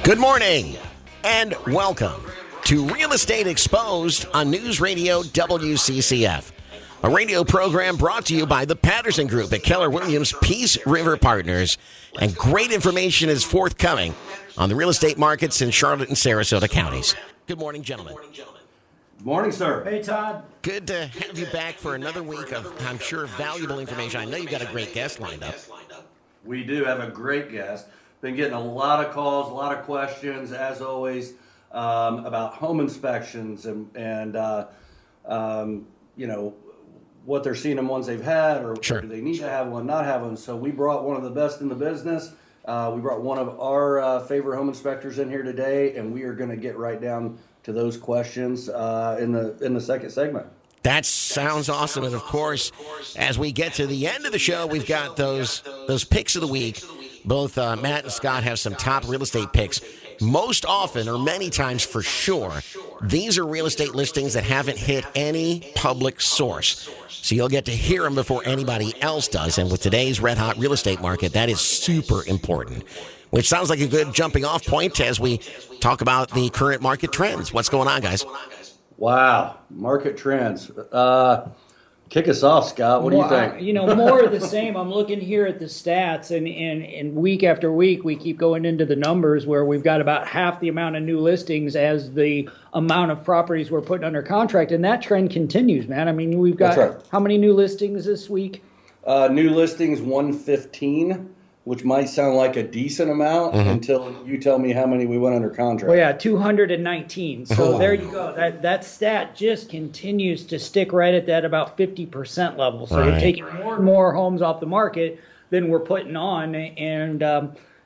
Good morning and welcome to Real Estate Exposed on News Radio WCCF, a radio program brought to you by the Patterson Group at Keller Williams Peace River Partners. And great information is forthcoming on the real estate markets in Charlotte and Sarasota counties. Good morning, gentlemen. Good morning, sir. Hey, Todd. Good to have you back for another week of, I'm sure, valuable information. I know you've got a great guest lined up. We do have a great guest. Been getting a lot of calls, a lot of questions, as always, about home inspections and you know, what they're seeing in ones they've had, or Sure. do they need to have one, not have one. So we brought one of the best in the business. We brought one of our favorite home inspectors in here today, and we are going to get right down to those questions in the second segment. That sounds awesome. And of course, as we get to the end of the show, we've got those picks of the week. Both Matt and Scott have some top real estate picks. Most often, or many times for sure, these are real estate listings that haven't hit any public source. So you'll get to hear them before anybody else does. And with today's red-hot real estate market, that is super important. Which sounds like a good jumping off point as we talk about the current market trends. What's going on, guys? Wow, market trends. Kick us off, Scott. What do you think? More of the same. I'm looking here at the stats, and week after week, we keep going into the numbers where we've got about half the amount of new listings as the amount of properties we're putting under contract, and that trend continues, man. I mean, we've got how many new listings this week? New listings 115. Which might sound like a decent amount until you tell me how many we went under contract. Well, yeah, 219. So there you go. That stat just continues to stick right at that about 50% level. So we're taking more and more homes off the market than we're putting on. And,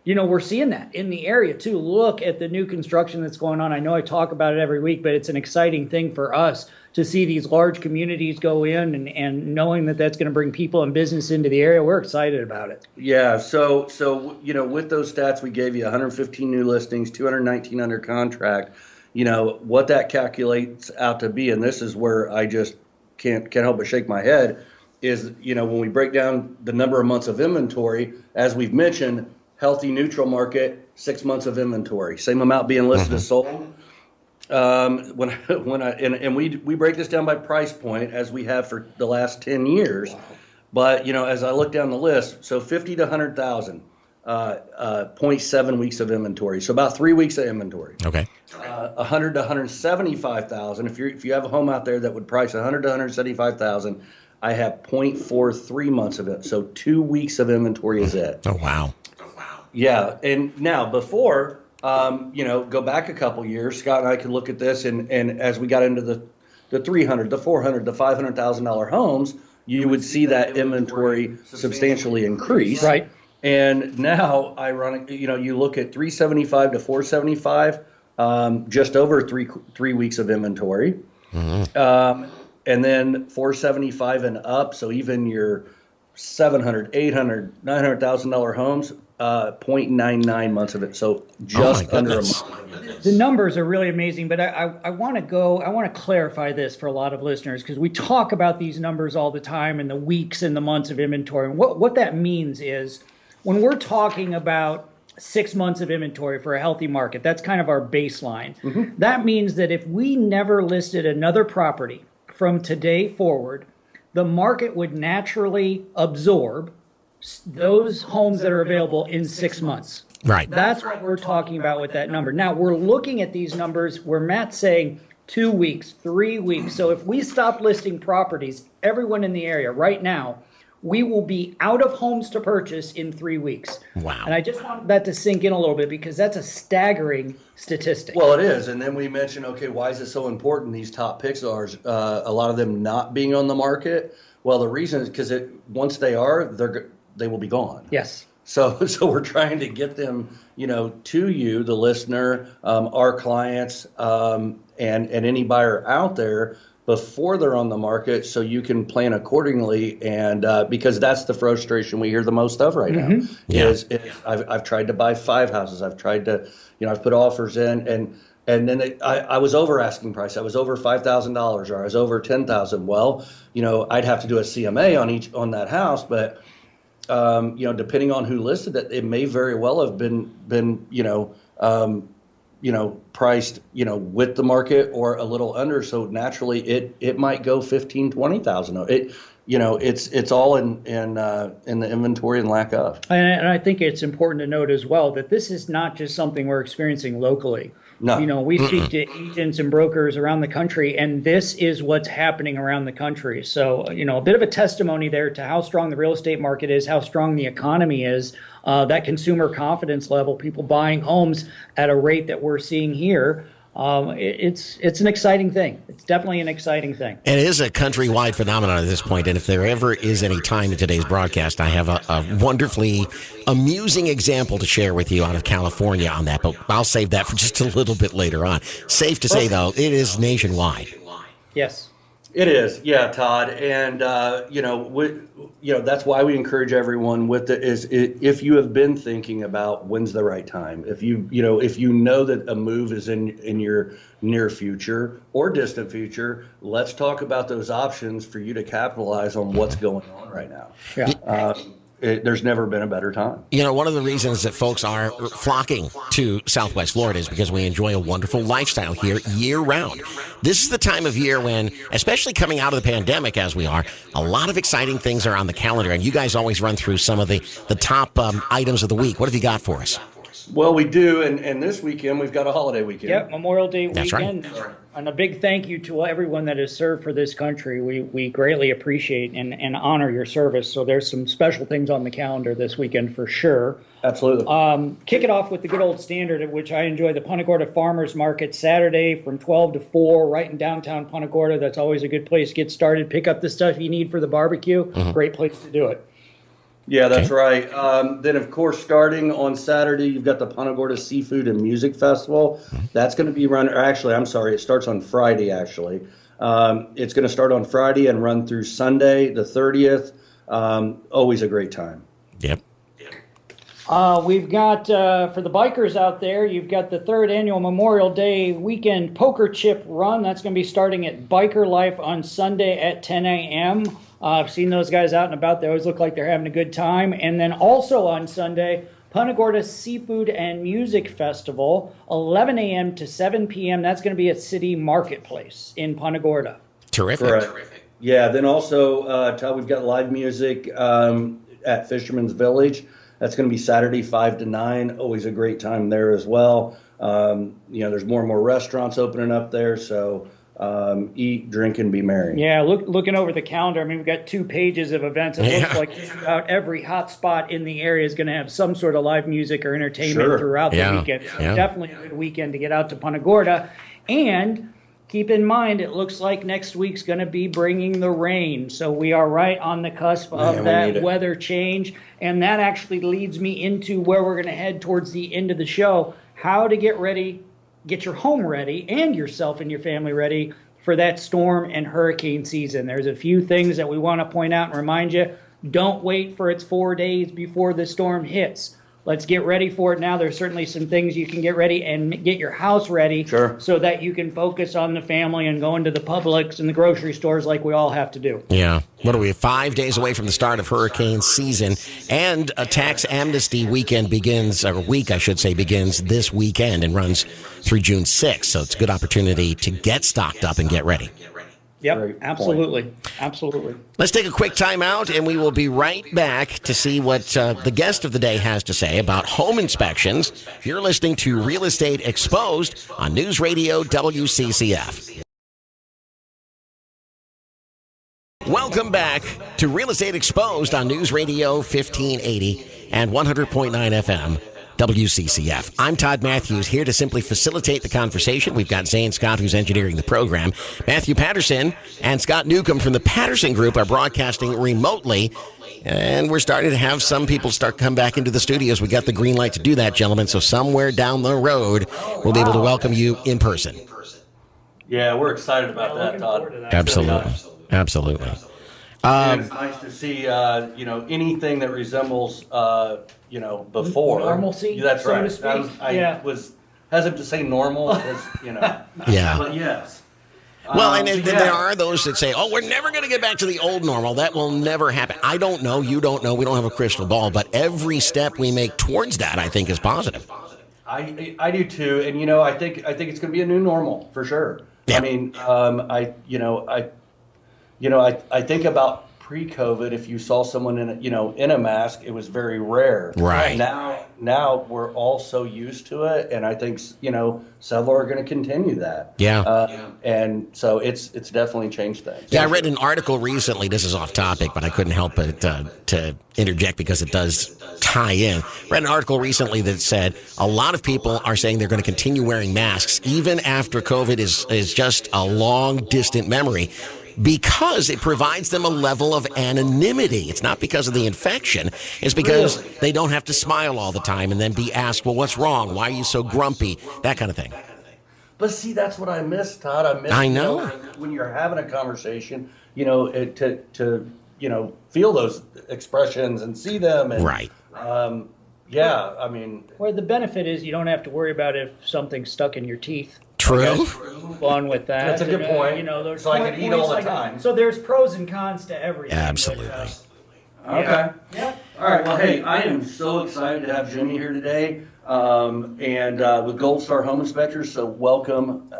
we're seeing that in the area, too. Look at the new construction that's going on. I know I talk about it every week, but it's an exciting thing for us to see these large communities go in and knowing that that's going to bring people and business into the area. We're excited about it. Yeah, so with those stats we gave you, 115 new listings, 219 under contract, what that calculates out to be, and this is where I just can't help but shake my head, is, when we break down the number of months of inventory, as we've mentioned, healthy neutral market, 6 months of inventory, same amount being listed as sold. We break this down by price point as we have for the last 10 years. Wow. But, as I look down the list, so 50 to 100,000, 0.7 weeks of inventory. So about 3 weeks of inventory. Okay. 100 to 175,000. If you have a home out there that would price 100 to 175,000, I have 0.43 months of it. So 2 weeks of inventory is it. Oh, wow. Yeah. And now before, go back a couple years, Scott and I could look at this, and as we got into the $300,000, the $400,000, the $500,000 homes, you would see that inventory substantially increase. Right. And now, ironically, you look at 375 to 475, just over three weeks of inventory. Mm-hmm. And then 475 and up, so even your $700,000, $800,000, $900,000 homes, 0.99 months of it, so just under a month. The numbers are really amazing, but I want to clarify this for a lot of listeners, because we talk about these numbers all the time and the weeks and the months of inventory. And what that means is when we're talking about 6 months of inventory for a healthy market, that's kind of our baseline. Mm-hmm. That means that if we never listed another property from today forward, the market would naturally absorb those homes that are available in 6 months. Right. That's what we're talking about with that number. Now, we're looking at these numbers where Matt's saying 2 weeks, 3 weeks. So if we stop listing properties, everyone in the area right now, we will be out of homes to purchase in 3 weeks. Wow. And I just want that to sink in a little bit, because that's a staggering statistic. Well, it is. And then we mentioned, okay, why is it so important, these top picks are, a lot of them not being on the market? Well, the reason is because once they are, they will be gone. Yes. So we're trying to get them, to you, the listener, our clients, and any buyer out there before they're on the market, so you can plan accordingly. And because that's the frustration we hear the most of right now. Yeah. Is I've tried to buy 5 houses. I've tried to, I've put offers in, and then I was over asking price. I was over $5,000, or I was over $10,000. Well, I'd have to do a CMA on that house, but depending on who listed it, it may very well have been priced, with the market or a little under. So naturally it might go 15, 20,000. It's all in the inventory and lack of. And I think it's important to note as well that this is not just something we're experiencing locally. No. We speak to agents and brokers around the country, and this is what's happening around the country. So, a bit of a testimony there to how strong the real estate market is, how strong the economy is, that consumer confidence level, people buying homes at a rate that we're seeing here. It's an exciting thing. It's definitely an exciting thing. And it is a countrywide phenomenon at this point. And if there ever is any time in today's broadcast, I have a wonderfully amusing example to share with you out of California on that. But I'll save that for just a little bit later on. Safe to say, though, it is nationwide. Yes. It is, yeah, Todd, and that's why we encourage everyone if you have been thinking about when's the right time, if you know that a move is in your near future or distant future, let's talk about those options for you to capitalize on what's going on right now. Yeah. There's never been a better time. One of the reasons that folks are flocking to Southwest Florida is because we enjoy a wonderful lifestyle here year round. This is the time of year when, especially coming out of the pandemic as we are, a lot of exciting things are on the calendar. And you guys always run through some of the top items of the week. What have you got for us? Well, we do, and this weekend we've got a holiday weekend. Yep, Memorial Day That's weekend. Right. And a big thank you to everyone that has served for this country. We greatly appreciate and honor your service. So there's some special things on the calendar this weekend for sure. Absolutely. Kick it off with the good old standard, at which I enjoy the Punta Gorda Farmers Market Saturday from 12 to 4 right in downtown Punta Gorda. That's always a good place to get started. Pick up the stuff you need for the barbecue. Mm-hmm. Great place to do it. Yeah, that's right. Then, of course, starting on Saturday, you've got the Punta Gorda Seafood and Music Festival. That's going to be run, or actually, I'm sorry, it starts on Friday, actually. It's going to start on Friday and run through Sunday, the 30th. Always a great time. Yep. We've got, for the bikers out there, you've got the 3rd annual Memorial Day weekend poker chip run. That's going to be starting at Biker Life on Sunday at 10 a.m. I've seen those guys out and about. They always look like they're having a good time. And then also on Sunday, Punta Gorda Seafood and Music Festival, 11 a.m. to 7 p.m. That's going to be at City Marketplace in Punta Gorda. Terrific. Correct. Yeah, then also, Todd, we've got live music at Fisherman's Village. That's going to be Saturday, 5 to 9. Always a great time there as well. There's more and more restaurants opening up there, so eat, drink, and be merry. Yeah, looking over the calendar, I mean, we've got 2 pages of events. It looks like just about every hot spot in the area is going to have some sort of live music or entertainment throughout the weekend. So definitely a good weekend to get out to Punta Gorda. And keep in mind, it looks like next week's going to be bringing the rain. So we are right on the cusp of that weather change. And that actually leads me into where we're going to head towards the end of the show, how to get ready, get your home ready and yourself and your family ready for that storm and hurricane season. There's a few things that we want to point out and remind you. Don't wait for it's 4 days before the storm hits. Let's get ready for it now. There's certainly some things you can get ready and get your house ready so that you can focus on the family and going to the Publix and the grocery stores like we all have to do. Yeah. What are we, 5 days away from the start of hurricane season, and a tax amnesty weekend begins this weekend and runs through June 6th. So it's a good opportunity to get stocked up and get ready. Yep, absolutely. Absolutely. Let's take a quick time out, and we will be right back to see what the guest of the day has to say about home inspections. You're listening to Real Estate Exposed on News Radio WCCF. Welcome back to Real Estate Exposed on News Radio 1580 and 100.9 FM. WCCF. I'm Todd Matthews, here to simply facilitate the conversation. We've got Zane Scott, who's engineering the program. Matthew Patterson and Scott Newcom from the Patterson Group are broadcasting remotely. And we're starting to have some people come back into the studios. We got the green light to do that, gentlemen. So somewhere down the road, we'll be able to welcome you in person. Yeah, we're excited about that, Todd. Absolutely. Absolutely. It's nice to see, anything that resembles, before. Normalcy, That's so right. to speak. I was hesitant to say normal because, Yeah. But yes. Well, and there are those that say, oh, we're never going to get back to the old normal. That will never happen. I don't know. You don't know. We don't have a crystal ball. But every step we make towards that, I think, is positive. I do too. And, I think it's going to be a new normal for sure. Yeah. I mean, I think about pre-COVID, if you saw someone in a mask, it was very rare. Right. Now we're all so used to it, and I think several are going to continue that. Yeah. And so it's definitely changed things. Yeah, I read an article recently. This is off topic, but I couldn't help but to interject because it does tie in. Read an article recently that said a lot of people are saying they're going to continue wearing masks even after COVID is just a long, distant memory, because it provides them a level of anonymity. It's not because of the infection. It's because they don't have to smile all the time and then be asked, well, what's wrong? Why are you so grumpy? That kind of thing. But see, that's what I miss, Todd. I know. When you're having a conversation, to feel those expressions and see them. And, right. Yeah, I mean. Well, the benefit is you don't have to worry about if something's stuck in your teeth. True. Move on with that. That's a good point. There's so I can eat all the time. So there's pros and cons to everything. Absolutely. Okay. Yeah. All right. Well, hey, I am so excited to have Jimmy here today, and with Gold Star Home Inspectors. So welcome,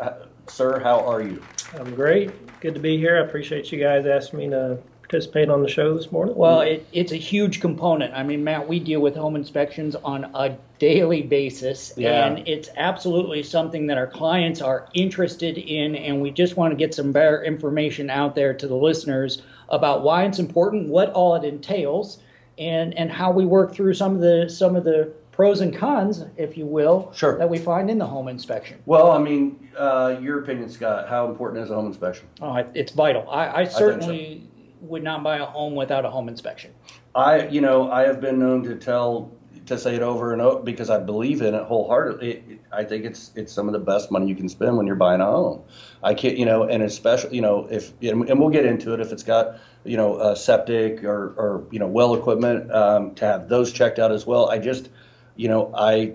sir. How are you? I'm great. Good to be here. I appreciate you guys asking me to participate on the show this morning. Well, it's a huge component. I mean, Matt, we deal with home inspections on a daily basis, and it's absolutely something that our clients are interested in, and we just want to get some better information out there to the listeners about why it's important, what all it entails, and how we work through some of the pros and cons, if you will, Sure. that we find in the home inspection. Well, I mean, your opinion, Scott. How important is a home inspection? Oh, it's vital. I certainly would not buy a home without a home inspection. I have been known to say it over and over because I believe in it wholeheartedly. I think it's some of the best money you can spend when you're buying a home. I can't, and especially, if, and we'll get into it, if it's got, a septic or well equipment, to have those checked out as well. I just, I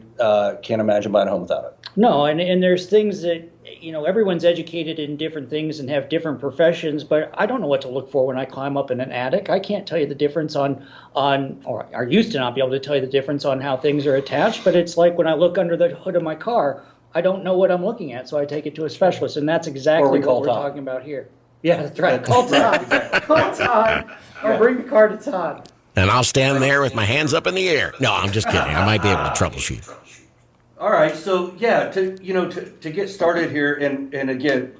can't imagine buying a home without it. No, and there's things that, everyone's educated in different things and have different professions, but I don't know what to look for when I climb up in an attic. I can't tell you the difference or I used to not be able to tell you the difference on how things are attached, but it's like when I look under the hood of my car, I don't know what I'm looking at, so I take it to a specialist, and that's exactly what we're talking about here. Yeah, that's right. Call Todd. Call Todd. Or bring the car to Todd. And I'll stand there with my hands up in the air. No, I'm just kidding. I might be able to troubleshoot. All right, so yeah, to get started here, and again,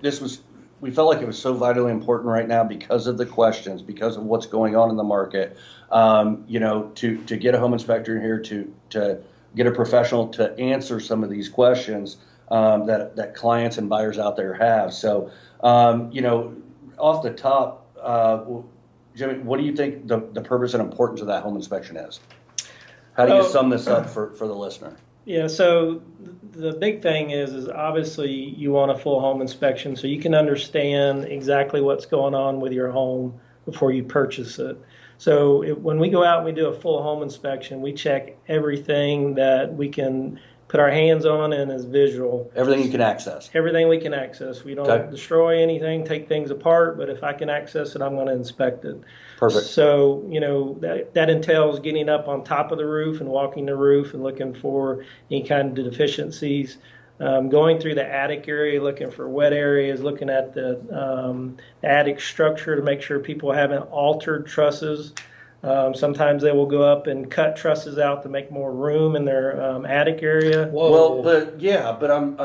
we felt like it was so vitally important right now because of the questions, because of what's going on in the market. To get a home inspector in here to get a professional to answer some of these questions that clients and buyers out there have. So, off the top, Jimmy, what do you think the purpose and importance of that home inspection is? How do you sum this up for the listener? Yeah, so the big thing is obviously you want a full home inspection so you can understand exactly what's going on with your home before you purchase it. So when we go out and we do a full home inspection, we check everything that we can put our hands on and is visual. Everything you can access. Everything we can access. We don't destroy anything, take things apart, but if I can access it, I'm going to inspect it. Perfect. So, that entails getting up on top of the roof and walking the roof and looking for any kind of deficiencies. Going through the attic area, looking for wet areas, looking at the attic structure to make sure people haven't altered trusses. Sometimes they will go up and cut trusses out to make more room in their attic area. Whoa. Well, but I'm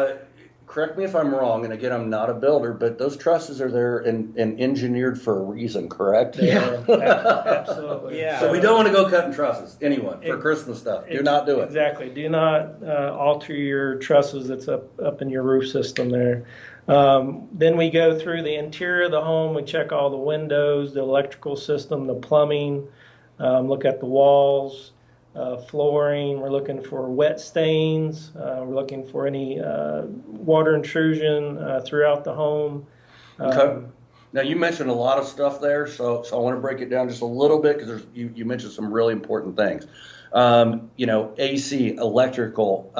correct me if I'm wrong, and again, I'm not a builder, but those trusses are there and engineered for a reason, correct? Yeah, absolutely. Yeah. So we don't want to go cutting trusses, anyone, for Christmas stuff. Do not do it. Exactly. Do not alter your trusses that's up in your roof system there. Then we go through the interior of the home. We check all the windows, the electrical system, the plumbing, look at the walls, flooring. We're looking for wet stains. We're looking for any water intrusion throughout the home. Okay. Now, you mentioned a lot of stuff there, so I want to break it down just a little bit because you mentioned some really important things. AC, electrical.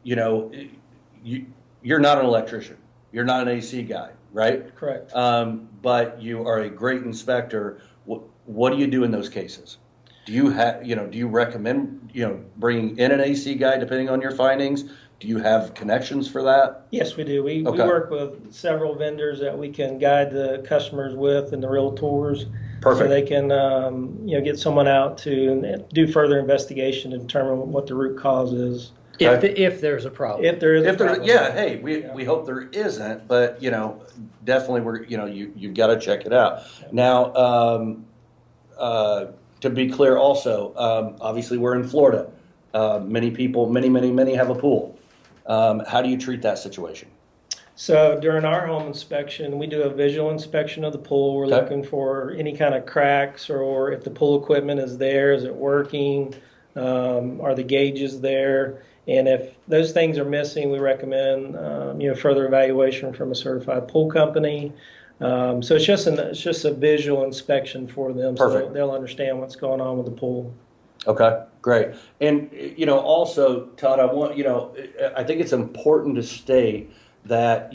You're not an electrician. You're not an AC guy. right? Correct. But you are a great inspector. What do you do in those cases? Do you have, do you recommend, bringing in an AC guy depending on your findings? Do you have connections for that? Yes, we do. We Okay. work with several vendors that we can guide the customers with and the realtors. Perfect. So they can, get someone out to do further investigation to determine what the root cause is. If there's a problem. If there is a problem. Hey, we hope there isn't, but, definitely you've got to check it out. Now, to be clear also, obviously we're in Florida. Many people, many have a pool. How do you treat that situation? So during our home inspection, we do a visual inspection of the pool. We're looking for any kind of cracks, or if the pool equipment is there, is it working? Are the gauges there? And if those things are missing, we recommend further evaluation from a certified pool company. So it's just a visual inspection for them. Perfect. So they'll understand what's going on with the pool. Okay, great. And, also, Todd, I think it's important to state that,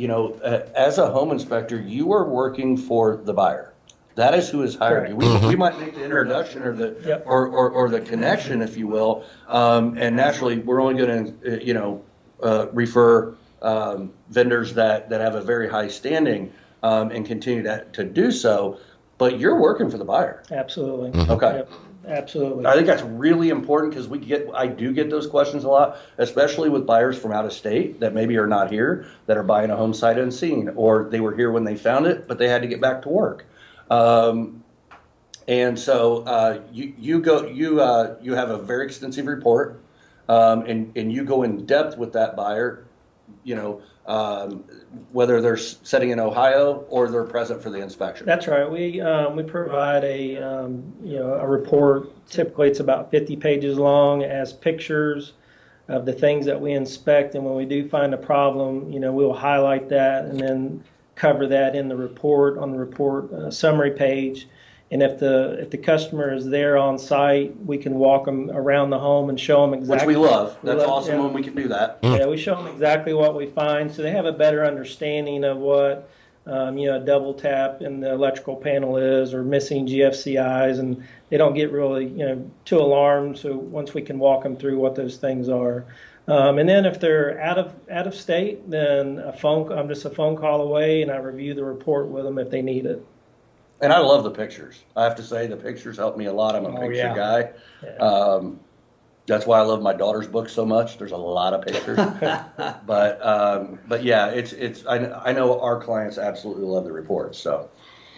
as a home inspector, you are working for the buyer. That is who has hired you. We might make the introduction or the or the connection, if you will. And naturally, we're only going to, refer vendors that have a very high standing and continue to do so. But you're working for the buyer. Absolutely. Okay. Yep. Absolutely. I think that's really important because I do get those questions a lot, especially with buyers from out of state that maybe are not here, that are buying a home sight unseen, or they were here when they found it, but they had to get back to work. And so you have a very extensive report, and you go in depth with that buyer, whether they're sitting in Ohio or they're present for the inspection. That's right. We provide a report. Typically, it's about 50 pages long. It has pictures of the things that we inspect, and when we do find a problem, we'll highlight that and then cover that in the report on the report summary page. And if the customer is there on site, we can walk them around the home and show them exactly. Which we love. That's awesome when we can do that. Yeah, we show them exactly what we find, so they have a better understanding of what a double tap in the electrical panel is, or missing GFCIs, and they don't get really too alarmed. So once we can walk them through what those things are, and then if they're out of state, then I'm just a phone call away, and I review the report with them if they need it. And I love the pictures. I have to say the pictures help me a lot. I'm a picture guy. Yeah. That's why I love my daughter's book so much. There's a lot of pictures. but yeah, I know our clients absolutely love the reports. So.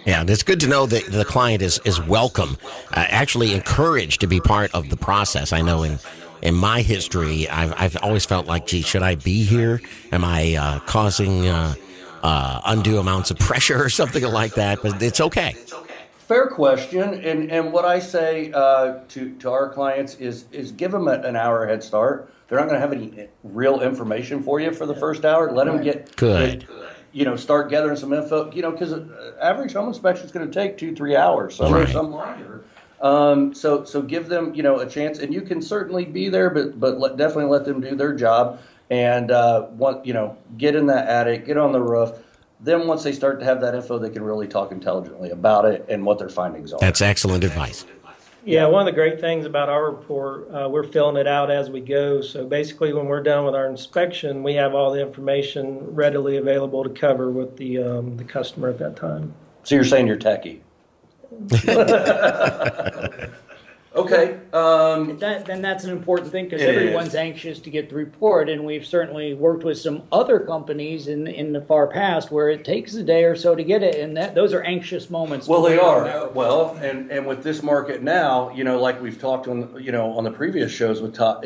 Yeah, and it's good to know that the client is welcome, actually encouraged to be part of the process. I know in my history, I've always felt like, gee, should I be here? Am I causing undue amounts of pressure or something like that? But it's okay. Fair question, and what I say to our clients is give them an hour head start. They're not going to have any real information for you for the first hour. Let them get good. Start gathering some info. Because average home inspection is going to take 2-3 hours. Some longer. So give them a chance, and you can certainly be there, but definitely let them do their job. And get in that attic, get on the roof. Then once they start to have that info, they can really talk intelligently about it and what their findings are. That's excellent advice. Yeah, one of the great things about our report, we're filling it out as we go. So basically, when we're done with our inspection, we have all the information readily available to cover with the customer at that time. So you're saying you're techie? Okay. Then that's an important thing, because everyone's anxious to get the report, and we've certainly worked with some other companies in the far past where it takes a day or so to get it, and those are anxious moments. Well, they are. Well, and with this market now, like we've talked on the previous shows with Todd,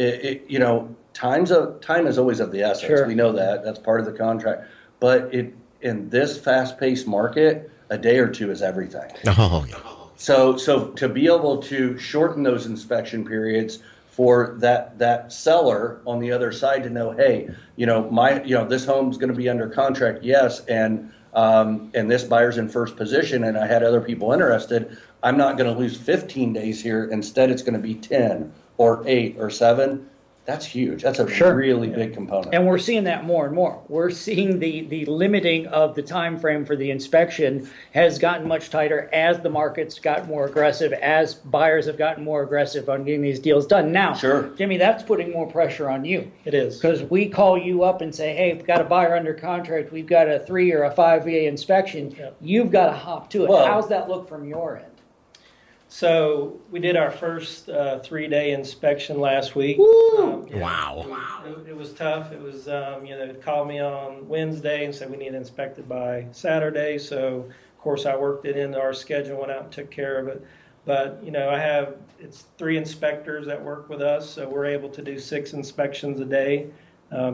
time is always of the essence. Sure. We know that. That's part of the contract. But in this fast-paced market, a day or two is everything. Oh, yeah. So to be able to shorten those inspection periods for that seller on the other side to know, hey, this home's going to be under contract, yes, and this buyer's in first position, and I had other people interested. I'm not going to lose 15 days here. Instead, it's going to be 10 or 8 or 7. That's huge. That's a Sure. really big component. And we're seeing that more and more. We're seeing the limiting of the time frame for the inspection has gotten much tighter as the market's gotten more aggressive, as buyers have gotten more aggressive on getting these deals done. Now, Sure. Jimmy, that's putting more pressure on you. It is. Because we call you up and say, hey, we've got a buyer under contract, we've got a 3 or a 5-day inspection. Yep. You've got to hop to it. Well- How's that look from your end? So we did our first 3-day inspection last week. Yeah, Wow. It was tough. It was, they called me on Wednesday and said we need it inspected by Saturday. So, of course, I worked it into our schedule, went out and took care of it. But, it's 3 inspectors that work with us, so we're able to do 6 inspections a day.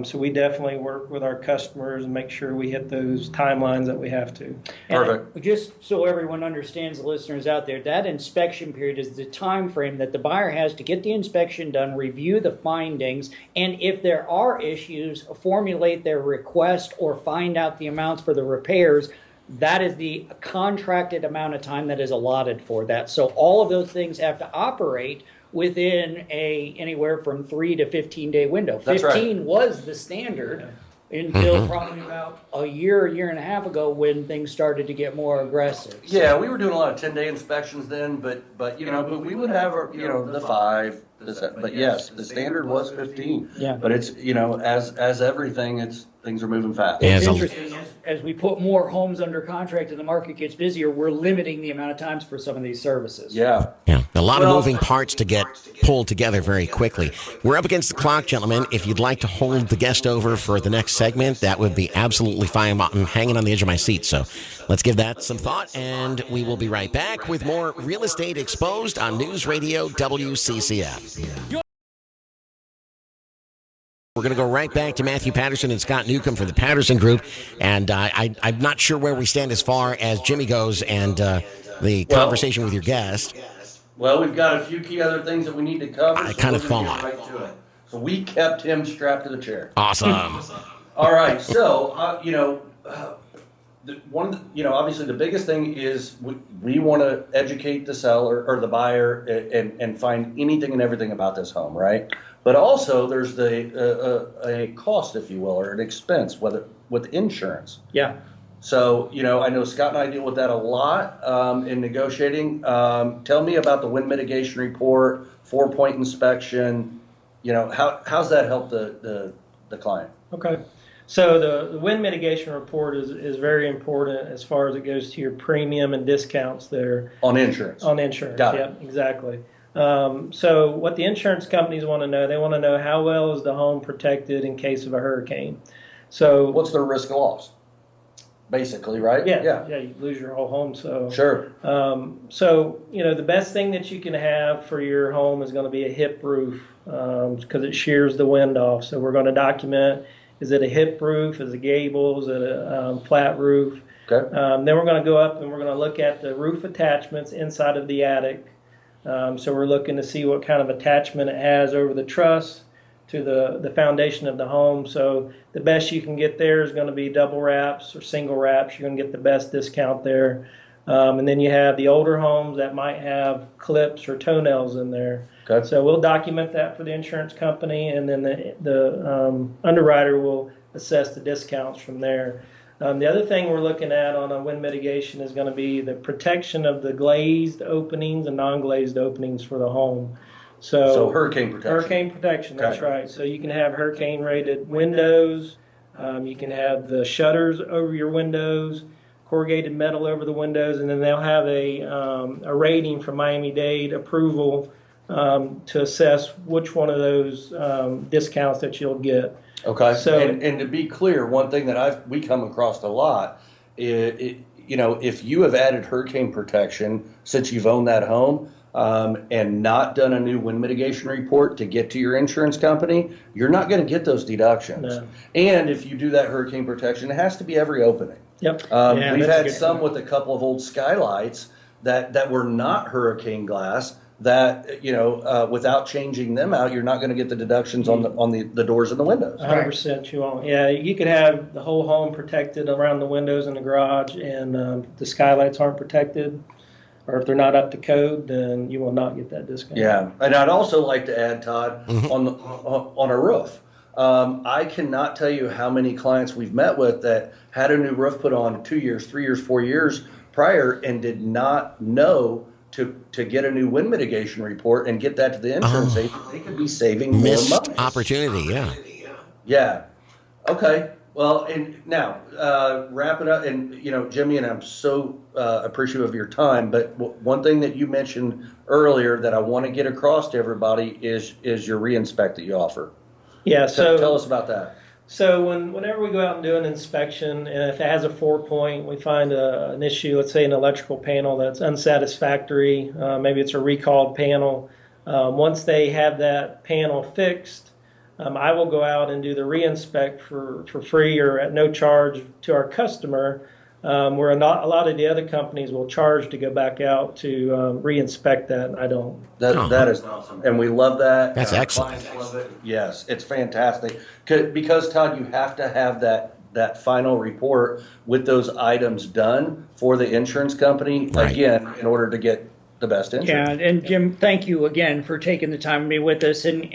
So we definitely work with our customers and make sure we hit those timelines that we have to. Perfect. And just so everyone understands, the listeners out there, that inspection period is the time frame that the buyer has to get the inspection done, review the findings, and if there are issues, formulate their request or find out the amounts for the repairs. That is the contracted amount of time that is allotted for that. So all of those things have to operate within anywhere from 3 to 15-day window. That's right. 15 was the standard until probably about a year and a half ago when things started to get more aggressive. Yeah, we were doing a lot of 10-day inspections then, but we would have the 5. But yes, the standard was 15. Yeah. But it's as everything, things are moving fast. Yeah, It's so- interesting, as we put more homes under contract and the market gets busier, we're limiting the amount of times for some of these services. Yeah. Yeah, a lot of Well- moving parts to get pulled together very quickly. We're up against the clock, gentlemen. If you'd like to hold the guest over for the next segment, that would be absolutely fine. I'm hanging on the edge of my seat, so let's give that some thought, and we will be right back with more Real Estate Exposed on News Radio WCCF. We're going to go right back to Matthew Patterson and Scott Newcom for the Patterson Group, and I'm not sure where we stand as far as Jimmy goes and the conversation with your guest. Well, we've got a few key other things that we need to cover. I kinda we're gonna get thought. right to it. So we kept him strapped to the chair. Awesome. All right. So, obviously the biggest thing is we want to educate the seller or the buyer and find anything and everything about this home, right? But also there's a cost, if you will, or an expense, with insurance. Yeah. So, I know Scott and I deal with that a lot in negotiating. Tell me about the wind mitigation report, 4-point inspection. How's that help the client? Okay. So the wind mitigation report is very important as far as it goes to your premium and discounts there. On insurance. On insurance, Got it. yeah, exactly. So what the insurance companies want to know, they want to know how well is the home protected in case of a hurricane. So What's their risk of loss? Basically, right? yeah, you lose your whole home. So Sure. the best thing that you can have for your home is going to be a hip roof because it shears the wind off. So we're going to document: is it a hip roof? Is it a gable? Is it a flat roof? Okay. Then we're going to go up and we're going to look at the roof attachments inside of the attic. So we're looking to see what kind of attachment it has over the truss to the foundation of the home. So the best you can get there is going to be double wraps or single wraps. You're going to get the best discount there. And then you have the older homes that might have clips or toenails in there. Okay. So we'll document that for the insurance company, and then the underwriter will assess the discounts from there. The other thing we're looking at on a wind mitigation is going to be the protection of the glazed openings and non-glazed openings for the home. So hurricane protection. Hurricane protection, that's Okay. right. So you can have hurricane-rated windows. You can have the shutters over your windows, corrugated metal over the windows, and then they'll have a rating from Miami-Dade approval to assess which one of those discounts that you'll get. Okay. So- and to be clear, one thing that we come across a lot, if you have added hurricane protection since you've owned that home and not done a new wind mitigation report to get to your insurance company, you're not going to get those deductions. No. And if you do that hurricane protection, it has to be every opening. Yep. Yeah, We've that's a had good some point. with a couple of old skylights that were not hurricane glass. That without changing them out, you're not going to get the deductions on the doors and the windows. 100% you won't. Yeah, you could have the whole home protected around the windows in the garage, and the skylights aren't protected, or if they're not up to code, then you will not get that discount. Yeah, and I'd also like to add, Todd, on a roof. I cannot tell you how many clients we've met with that had a new roof put on 2 years, 3 years, 4 years prior and did not know to get a new wind mitigation report and get that to the insurance agent. They could be saving more Missed money. opportunity, yeah. Yeah. Okay. Well, and now wrap it up. And Jimmy, and I'm so appreciative of your time. But one thing that you mentioned earlier that I want to get across to everybody is your reinspect that you offer. Yeah. So tell us about that. So whenever we go out and do an inspection, and if it has a 4-point, we find an issue, let's say an electrical panel that's unsatisfactory, maybe it's a recalled panel. Once they have that panel fixed, I will go out and do the reinspect for free or at no charge to our customer, where a lot of the other companies will charge to go back out to reinspect that. I don't. That is awesome, and we love that. That's excellent. Love it. Yes, it's fantastic. Because Todd, you have to have that final report with those items done for the insurance company again in order to get the best insurance. Yeah, and Jim, thank you again for taking the time to be with us. And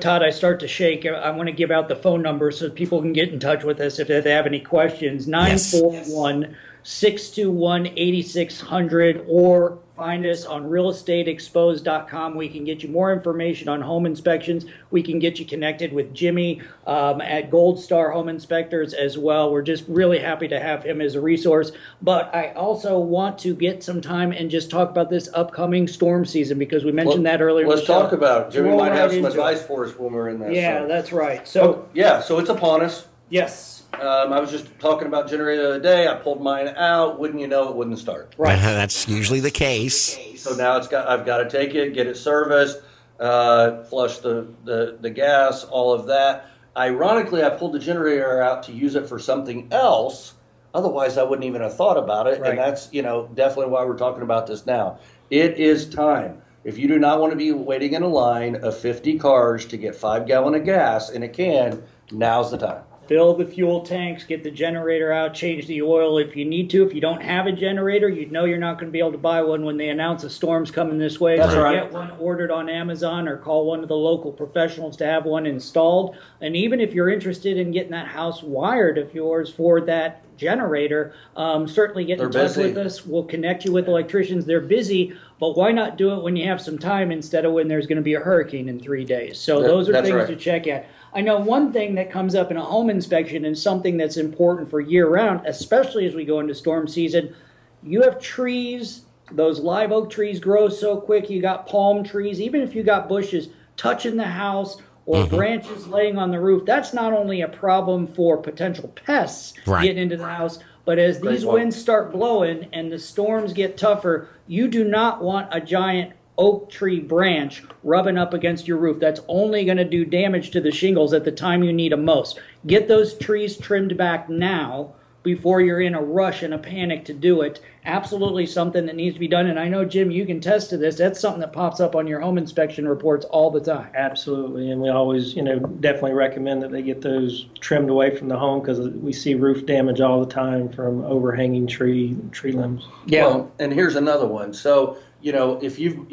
Todd, I start to shake. I want to give out the phone number so people can get in touch with us if they have any questions. 941-621-8600 or find us on realestateexposed.com. We can get you more information on home inspections. We can get you connected with Jimmy at Gold Star Home Inspectors as well. We're just really happy to have him as a resource. But I also want to get some time and just talk about this upcoming storm season because we mentioned that earlier. Let's talk about it. Jimmy might have some advice it. for us when we're in that. Yeah, that's right. So so it's upon us. Yes. I was just talking about generator the other day. I pulled mine out. Wouldn't you know, it wouldn't start. Right. That's usually the case. So now I've got to take it, get it serviced, flush the gas, all of that. Ironically, I pulled the generator out to use it for something else. Otherwise, I wouldn't even have thought about it. Right. And that's definitely why we're talking about this now. It is time. If you do not want to be waiting in a line of 50 cars to get 5 gallons of gas in a can, now's the time. Fill the fuel tanks, get the generator out, change the oil if you need to. If you don't have a generator, you know you're not going to be able to buy one when they announce a storm's coming this way. That's so right. Get one ordered on Amazon or call one of the local professionals to have one installed. And even if you're interested in getting that house wired of yours for that generator, certainly get in touch with us. We'll connect you with electricians. They're busy, but why not do it when you have some time instead of when there's going to be a hurricane in 3 days? So those are things to check at. I know one thing that comes up in a home inspection and something that's important for year-round, especially as we go into storm season. You have trees, those live oak trees grow so quick. You got palm trees, even if you got bushes touching the house or branches laying on the roof. That's not only a problem for potential pests getting into the house, but as these winds start blowing and the storms get tougher, you do not want a giant oak tree branch rubbing up against your roof. That's only going to do damage to the shingles at the time you need them most. Get those trees trimmed back now before you're in a rush and a panic to do it. Absolutely something that needs to be done. And I know, Jim, you can attest to this. That's something that pops up on your home inspection reports all the time. Absolutely. And we always, definitely recommend that they get those trimmed away from the home because we see roof damage all the time from overhanging tree limbs. Yeah. Well, and here's another one. So, if you've,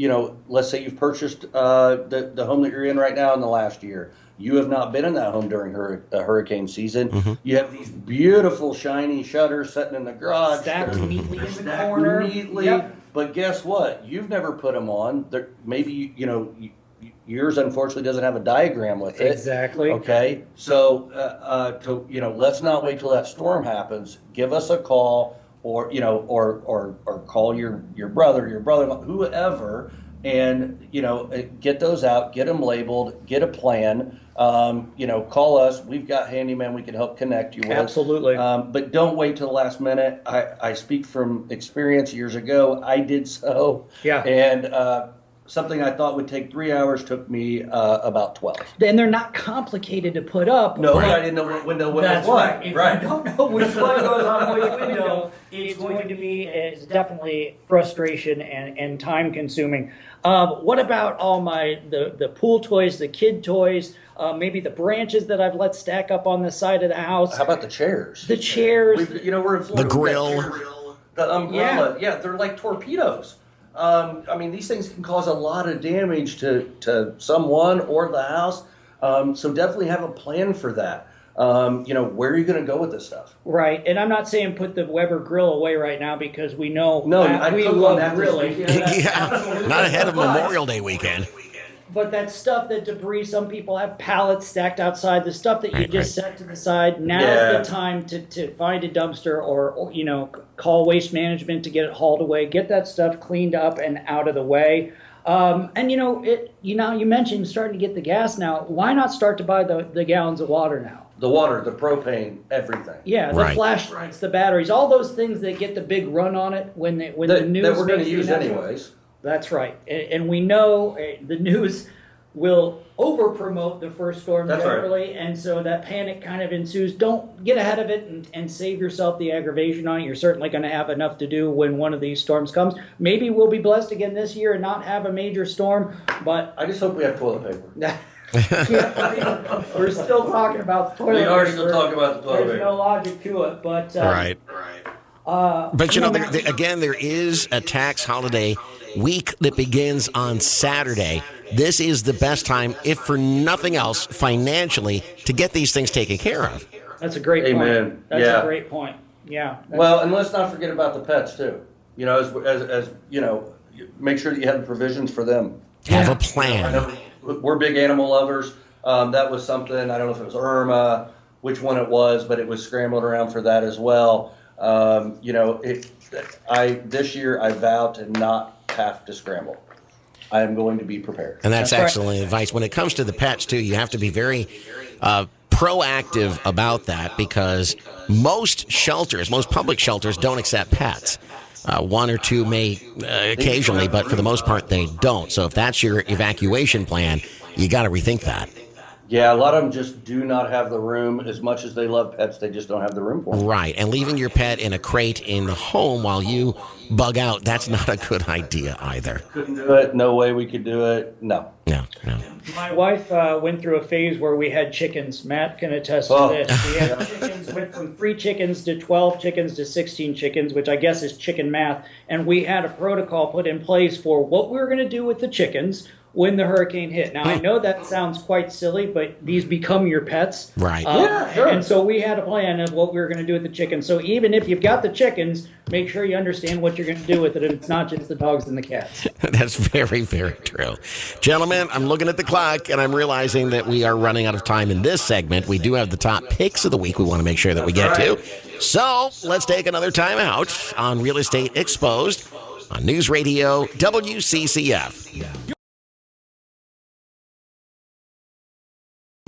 let's say you've purchased the home that you're in right now in the last year, you have not been in that home during hurricane season. You have these beautiful shiny shutters sitting in the garage. Stacked neatly in the corner. Yep. But guess what? You've never put them on. Maybe, yours unfortunately doesn't have a diagram with it. Exactly. Okay. So, let's not wait till that storm happens. Give us a call. Or or call your brother, your brother-in-law, whoever, and get those out, get them labeled, get a plan. Call us. We've got handyman we can help connect you with. Absolutely. But don't wait till the last minute. I speak from experience. Years ago, I did so. Yeah. And something I thought would take 3 hours took me about 12. And they're not complicated to put up. No, I didn't know what window was That's what. right. If you don't know which one goes on which window, it's going to be definitely frustration and time consuming. What about all the pool toys, the kid toys, maybe the branches that I've let stack up on the side of the house? How about the chairs? The chairs. We're in Florida. The grill. The umbrella. Yeah, they're like torpedoes. I mean, these things can cause a lot of damage to someone or the house. So definitely have a plan for that. Where are you going to go with this stuff? Right, and I'm not saying put the Weber grill away right now because we know we cook love on that grilling. Yeah, not ahead of Memorial Day weekend. But that stuff, that debris, some people have pallets stacked outside, the stuff that you just set to the side. Now's the time to find a dumpster or call waste management to get it hauled away. Get that stuff cleaned up and out of the way. You mentioned starting to get the gas now. Why not start to buy the gallons of water now? The water, the propane, everything. Yeah, the flashlights, the batteries, all those things that get the big run on it when the news that we're going to use announcement. anyways. That's right, and we know the news will over promote the first storm generally, and so that panic kind of ensues. Don't get ahead of it and save yourself the aggravation on it. You're certainly going to have enough to do when one of these storms comes. Maybe we'll be blessed again this year and not have a major storm, but I just hope we have toilet paper. We're still talking about toilet paper. We are still talking about the toilet paper. There's no logic to it, but Right. But there is a tax holiday week that begins on Saturday. This is the best time, if for nothing else, financially, to get these things taken care of. That's a great Amen. point. That's a great point. Yeah. Well, and let's not forget about the pets too. As make sure that you have the provisions for them. Have a plan. I know we're big animal lovers. That was something, I don't know if it was Irma, which one it was, but it was scrambling around for that as well. This year I vow to not have to scramble. I am going to be prepared. And that's excellent advice. When it comes to the pets, too, you have to be very proactive about that because most public shelters don't accept pets. One or two may occasionally, but for the most part, they don't. So if that's your evacuation plan, you got to rethink that. Yeah, a lot of them just do not have the room. As much as they love pets, they just don't have the room for them. Right, and leaving your pet in a crate in the home while you bug out, that's not a good idea either. Couldn't do it. No way we could do it. No. My wife went through a phase where we had chickens. Matt can attest to this. We had chickens, went from 3 chickens to 12 chickens to 16 chickens, which I guess is chicken math. And we had a protocol put in place for what we were going to do with the chickens when the hurricane hit. Now, I know that sounds quite silly, but these become your pets. Right. Yeah, sure. And so we had a plan of what we were going to do with the chickens. So even if you've got the chickens, make sure you understand what you're going to do with it. And it's not just the dogs and the cats. That's very, very true. Gentlemen, I'm looking at the clock, and I'm realizing that we are running out of time in this segment. We do have the top picks of the week we want to make sure that we get to. So let's take another time out on Real Estate Exposed on News Radio WCCF.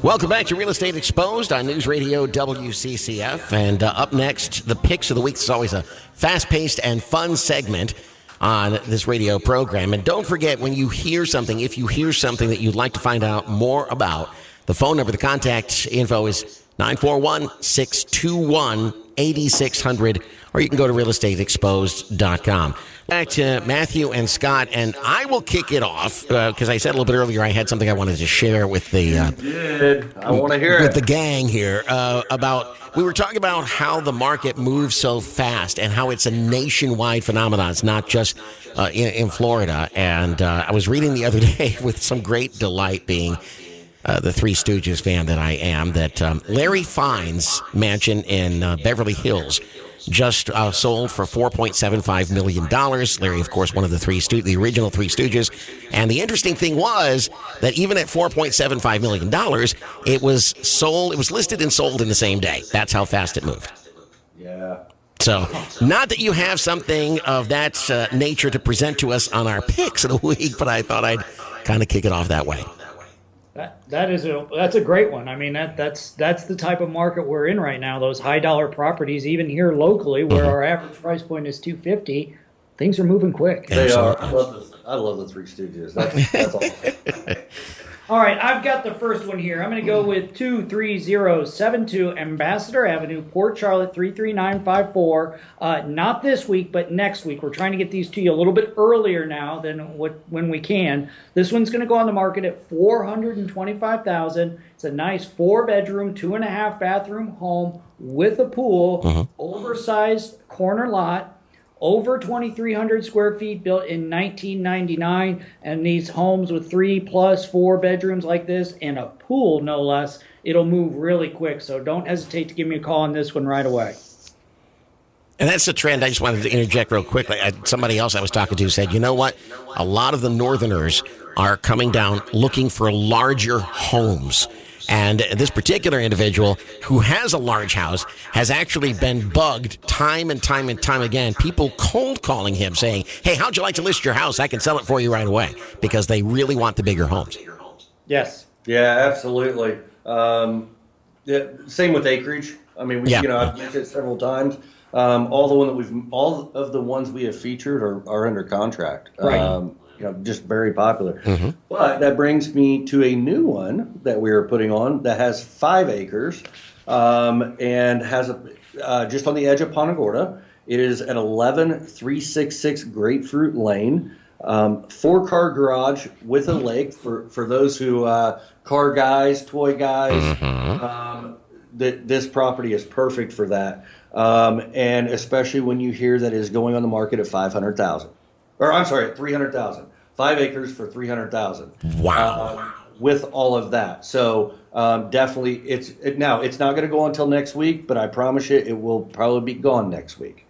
Welcome back to Real Estate Exposed on News Radio WCCF. And up next, the picks of the week. It's always a fast-paced and fun segment on this radio program. And don't forget, when you hear something, if you hear something that you'd like to find out more about, the phone number, the contact info is 941-621-8600, or you can go to realestateexposed.com. Back to Matthew and Scott, and I will kick it off because I said a little bit earlier I had something I wanted to share with the I want to hear with it. the gang here we were talking about how the market moves so fast and how it's a nationwide phenomenon. It's not just in Florida. And I was reading the other day with some great delight, being the Three Stooges fan that I am, that Larry Fine's mansion in Beverly Hills just sold for $4.75 million. Larry, of course, one of the original Three Stooges. And the interesting thing was that even at $4.75 million, it was listed and sold in the same day. That's how fast it moved. Yeah. So, not that you have something of that nature to present to us on our picks of the week, but I thought I'd kind of kick it off that way. That's a great one. I mean, that's the type of market we're in right now. Those high dollar properties, even here locally, where our average price point is $250, things are moving quick. They are. I love the Three Stooges. That's awesome. All right, I've got the first one here. I'm going to go with 23072 Ambassador Avenue, Port Charlotte 33954. Not this week, but next week. We're trying to get these to you a little bit earlier now than when we can. This one's going to go on the market at $425,000. It's a nice 4-bedroom, 2.5 bathroom home with a pool, oversized corner lot. over 2,300 square feet, built in 1999, and these homes with 3 plus 4 bedrooms like this and a pool, no less, it'll move really quick. So don't hesitate to give me a call on this one right away. And that's the trend. I just wanted to interject real quickly. Somebody else I was talking to said, you know what? A lot of the Northerners are coming down looking for larger homes. And this particular individual who has a large house has actually been bugged time and time and time again. People cold calling him saying, hey, how'd you like to list your house? I can sell it for you right away, because they really want the bigger homes. Yes. Yeah, absolutely. Same with acreage. I mean, I've mentioned it several times. All of the ones we have featured are under contract. Right. Just very popular. Mm-hmm. But that brings me to a new one that we are putting on that has 5 acres and has just on the edge of Punta Gorda. It is at 11366 Grapefruit Lane. 4-car garage with a lake for those who car guys, toy guys. Mm-hmm. This property is perfect for that. And especially when you hear that it is going on the market at $500,000. Or I'm sorry, at $300,000. 5 acres for $300,000. Wow. With all of that. So definitely, it's not going to go until next week, but I promise you it will probably be gone next week.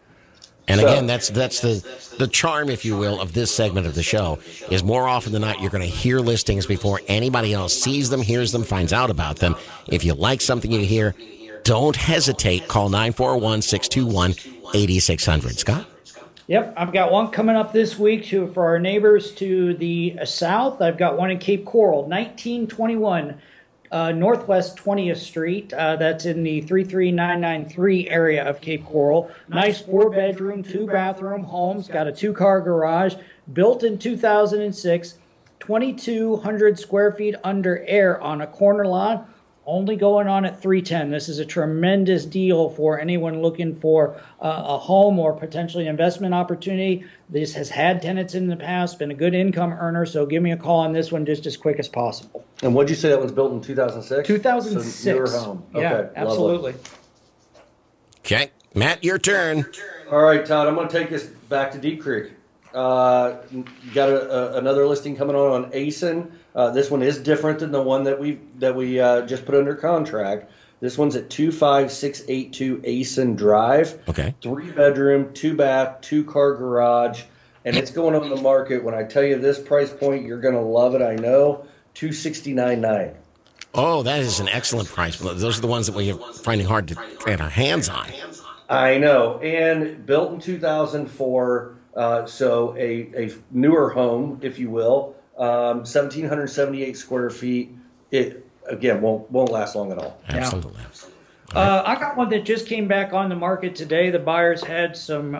And again, that's the charm, if you will, of this segment of the show, is more often than not, you're going to hear listings before anybody else sees them, hears them, finds out about them. If you like something you hear, don't hesitate. Call 941-621-8600. Scott? Yep, I've got one coming up this week for our neighbors to the south. I've got one in Cape Coral, 1921 Northwest 20th Street. That's in the 33993 area of Cape Coral. Nice 4-bedroom, 2-bathroom homes. Got a 2-car garage, built in 2006, 2,200 square feet under air on a corner lot. Only going on at $310. This is a tremendous deal for anyone looking for a home or potentially investment opportunity. This has had tenants in the past, been a good income earner, so give me a call on this one just as quick as possible. And what'd you say that one's built in 2006? 2006. So newer home. Yeah, Okay, absolutely. Okay. Matt, your turn. All right, Todd, I'm going to take this back to Deep Creek. Got another listing coming on ASIN. This one is different than the one that we just put under contract. This one's at 25682 ASIN Drive. Okay. 3-bedroom, 2-bath, 2-car garage, and it's going on the market. When I tell you this price point, you're going to love it. I know. $269,900. Oh, that is an excellent price. Those are the ones that we're finding hard to get our hands on. I know, and built in 2004. So a newer home, if you will, 1,778 square feet. It again won't last long at all. Absolutely. I got one that just came back on the market today. The buyers had some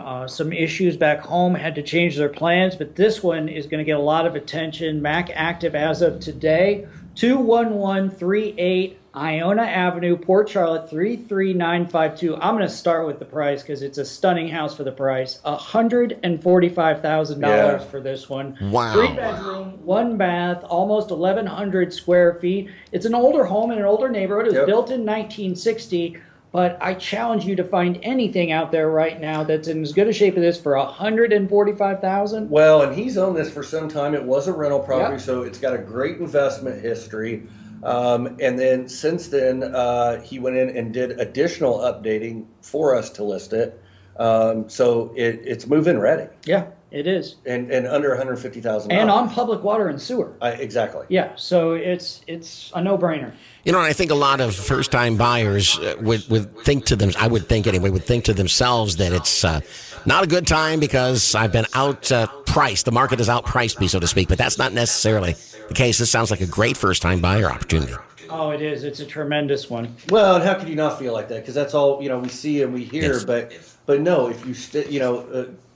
issues back home, had to change their plans, but this one is going to get a lot of attention. Mac active as of today. 21138 Iona Avenue, Port Charlotte, 33952. I'm going to start with the price because it's a stunning house for the price. $145,000 for this one. Wow. 3-bedroom, 1-bath, almost 1,100 square feet. It's an older home in an older neighborhood. It was built in 1960. But I challenge you to find anything out there right now that's in as good a shape as this for $145,000. Well, and he's owned this for some time. It was a rental property, Yep. so it's got a great investment history. And then since then, he went in and did additional updating for us to list it. So it's move-in ready. Yeah, it is. And under $150,000. And on public water and sewer. Exactly. Yeah, so it's a no-brainer. You know, and I think a lot of first-time buyers would think to them. I would think anyway. Would think to themselves that it's not a good time because I've been outpriced. The market has outpriced me, so to speak. But that's not necessarily the case. This sounds like a great first-time buyer opportunity. Oh, it is. It's a tremendous one. Well, and how could you not feel like that? Because that's all we see and we hear. Yes. But no, if you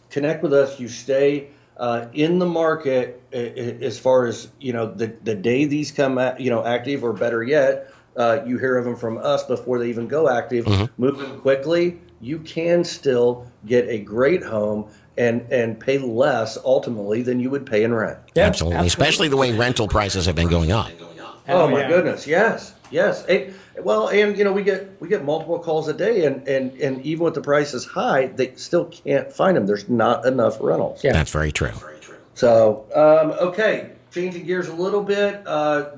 connect with us, you stay in the market as far as the day these come active, or better yet, you hear of them from us before they even go active. Mm-hmm. Moving quickly, you can still get a great home and pay less ultimately than you would pay in rent. Yeah, absolutely, especially the way rental prices have been going up. Oh my yeah. goodness, yes. And we get multiple calls a day, and even with the prices high, they still can't find them. There's not enough rentals. Yeah. That's very true. So okay, changing gears a little bit.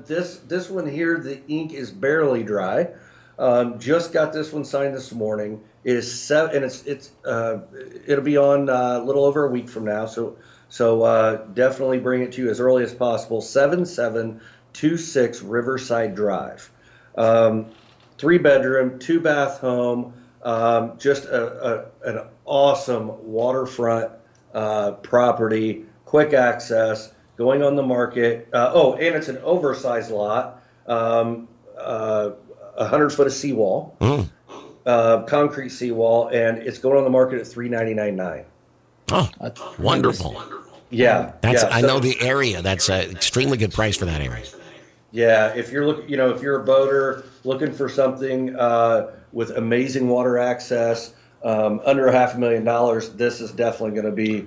This one here, the ink is barely dry. Just got this one signed this morning. It is seven, and it'll be on a little over a week from now. So definitely bring it to you as early as possible. 7726 Riverside Drive. 3-bedroom, 2-bath home. Just an awesome waterfront property. Quick access. Going on the market. And it's an oversized lot. 100 foot of seawall. Concrete seawall, and it's going on the market at $399,900. Oh, wonderful. Yeah, I know the area. That's an extremely good price for that area. Yeah, if you're if you're a boater looking for something with amazing water access, under $500,000, this is definitely going to be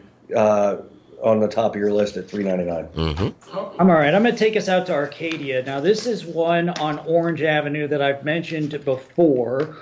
on the top of your list at $399,000. Mm-hmm. I'm all right. I'm going to take us out to Arcadia. Now, this is one on Orange Avenue that I've mentioned before.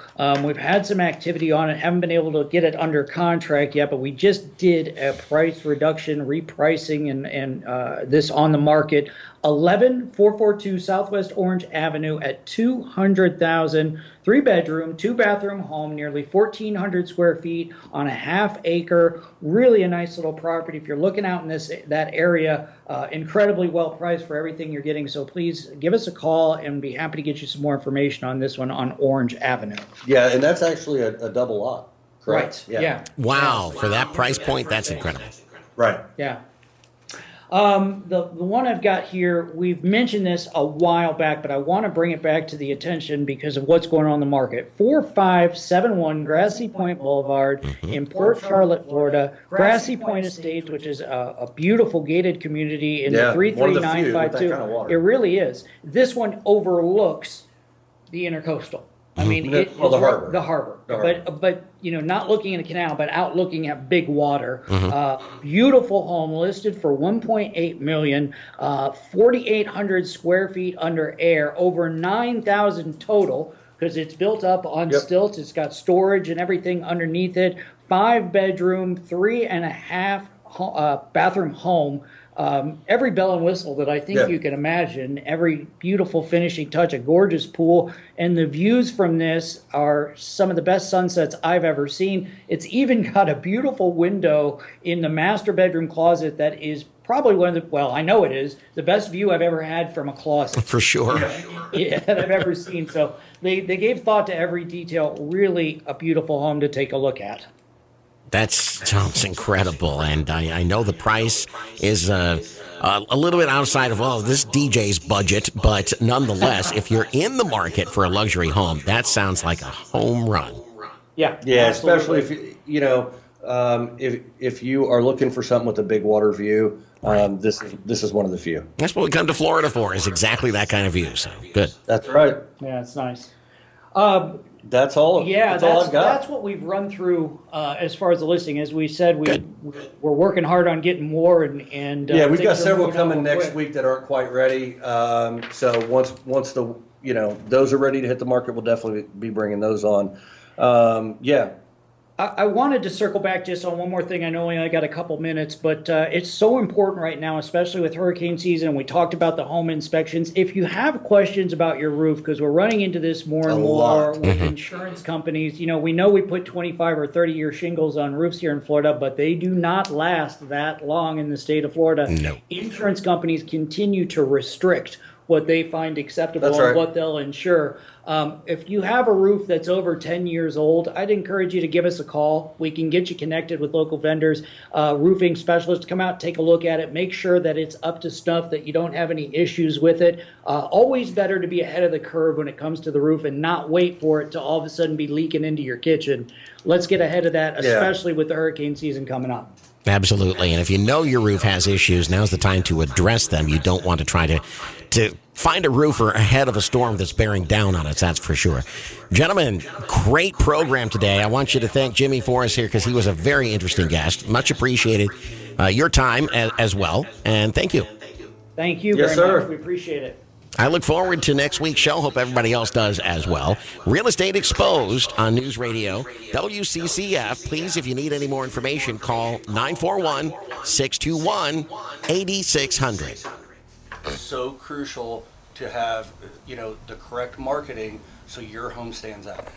We've had some activity on it. Haven't been able to get it under contract yet, but we just did a price reduction, repricing, and this on the market. 11442 Southwest Orange Avenue at $200,000, 3-bedroom, 2-bathroom home, nearly 1,400 square feet on a half-acre. Really a nice little property. If you're looking out in that area, incredibly well priced for everything you're getting. So please give us a call, and be happy to get you some more information on this one on Orange Avenue. Yeah, and that's actually a double lot, correct? Right. Yeah. Wow, for that price point, that's incredible. Right. Yeah. The one I've got here, we've mentioned this a while back, but I want to bring it back to the attention because of what's going on in the market. 4571 Grassy Point Boulevard in Port Charlotte, Florida. Grassy Point Estates, which is a beautiful gated community in the 33952. Kind of water. It really is. This one overlooks the Intercoastal. I mean, the harbor. The harbor. But not looking at a canal, but out looking at big water. Beautiful home listed for $1.8 million, 4,800 square feet under air, over 9,000 total because it's built up on stilts. It's got storage and everything underneath it. 5-bedroom, 3.5 bathroom home. Every bell and whistle that I think you can imagine, every beautiful finishing touch, a gorgeous pool, and the views from this are some of the best sunsets I've ever seen. It's even got a beautiful window in the master bedroom closet that is probably I know it is, the best view I've ever had from a closet. For sure. Yeah, that I've ever seen. So they gave thought to every detail. Really a beautiful home to take a look at. That sounds incredible, and I know the price is a little bit outside of this DJ's budget, but nonetheless, if you're in the market for a luxury home, that sounds like a home run. Yeah, especially if if you are looking for something with a big water view, this is one of the few. That's what we come to Florida for, is exactly that kind of view. So good. That's right. Yeah, it's nice. That's all. Yeah, that's all I've got. That's what we've run through as far as the listing. As we said, we're working hard on getting more, and we've got several coming next week that aren't quite ready. So once the those are ready to hit the market, we'll definitely be bringing those on. I wanted to circle back just on one more thing. I know I got a couple minutes, but it's so important right now, especially with hurricane season. We talked about the home inspections. If you have questions about your roof, because we're running into this more and more with insurance companies. We know we put 25 or 30-year shingles on roofs here in Florida, but they do not last that long in the state of Florida. No. Insurance companies continue to restrict what they find acceptable and what they'll insure. If you have a roof that's over 10 years old, I'd encourage you to give us a call. We can get you connected with local vendors, roofing specialists, come out, take a look at it, make sure that it's up to snuff, that you don't have any issues with it. Always better to be ahead of the curve when it comes to the roof and not wait for it to all of a sudden be leaking into your kitchen. Let's get ahead of that, especially with the hurricane season coming up. Absolutely. And if you know your roof has issues, now's the time to address them. You don't want to try to find a roofer ahead of a storm that's bearing down on us, that's for sure. Gentlemen, great program today. I want you to thank Jimmy for us here because he was a very interesting guest. Much appreciated your time as well. And thank you. Thank you Yes, very sir. much. We appreciate it. I look forward to next week's show. Hope everybody else does as well. Real Estate Exposed on News Radio, WCCF. Please, if you need any more information, call 941-621-8600. So crucial to have, the correct marketing so your home stands out.